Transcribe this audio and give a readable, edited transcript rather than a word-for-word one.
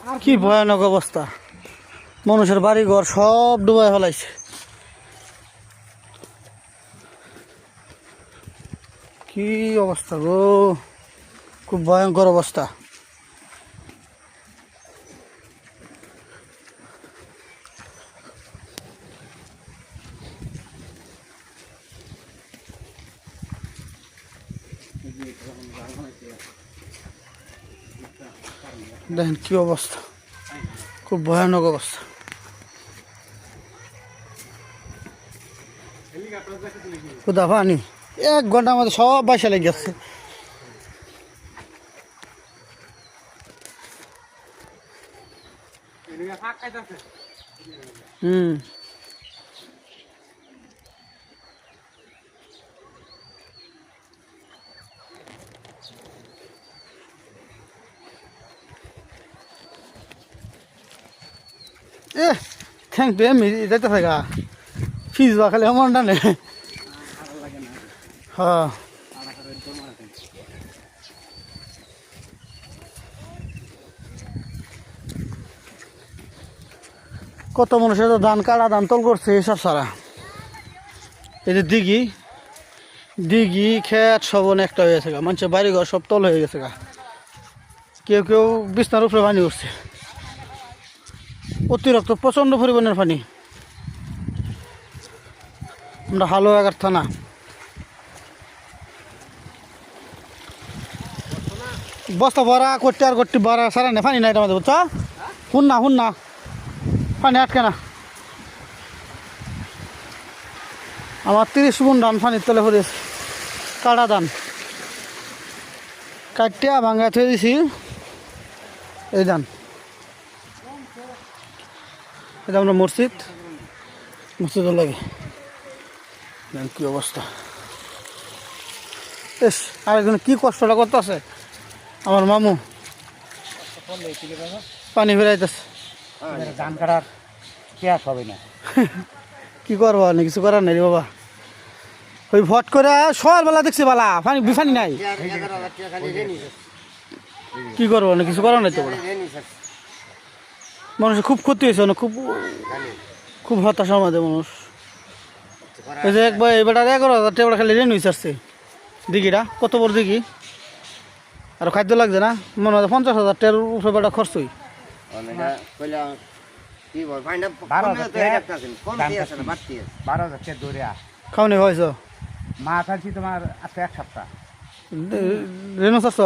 কি ভয়ানক অবস্থা, মানুষের বাড়ি ঘর সব ডুবাই ফেলাইছে। কি অবস্থা গো, খুব ভয়ঙ্কর অবস্থা। দেখেন কি অবস্থা, খুব ভয়ানক অবস্থা। কোথা পানি 1 ঘন্টার মধ্যে সব বাসা লেগে গেছে। ঠ্যাং তো এমনি যাইতে থাকা ফিজ বা খালি আমার টানে। হ্যাঁ কত মানুষের তো ধান কাটা ধান তল করছে এসব সারা। এই যে দিঘি দিঘি খেত সব অনেকটা হয়ে গেছে গা, মানুষের বাড়িঘর সব তল হয়ে গেছে গা। কেউ কেউ বিছনার উপরে পানি উঠছে, অতিরিক্ত প্রচণ্ড পরিমাণের পানি। আমরা হালুয়াঘাট থানা। বস্তা ভরা করতে আর করতে ভরা সারা নেই, পানি নাই আমাদের বুঝছো। শুন না পানি আটকে না। আমার 30 গুণ ধান পানির তলে পড়েছে, কাটা ধান কাটিয়া ভাঙ্গা থয়ে দিছি। এই ধান এটা আমরা মসজিদের লাগে। কি অবস্থা, এস আরেকজন কি কষ্টটা করতেছে আমার মামু, পানি ফেরাইতেছে। ধান কাটার পেঁয়াজ হবে না, কি করবো, কিছু করার নাই রে বাবা। ওই ভট করে সকালবেলা দেখছি বালা পানি বিফানি নাই, কি করবো না কিছু করার নাই তো। মানুষের খুব ক্ষতি হয়েছে, খুব হতাশার মধ্যে মানুষ। এই যে একবার এবার 11,000 টাকা খালি রেন হয়েছে আসছে। দিঘিটা কত বড় দিঘি, আর খাদ্য লাগছে না, মনে হয় 50,000 টাকার উপরে বেটা খরচ হই। খাওয়ানি হয়েছ মাছ আনছি তোমার আজকে 1 সপ্তাহ। রেনু চাষ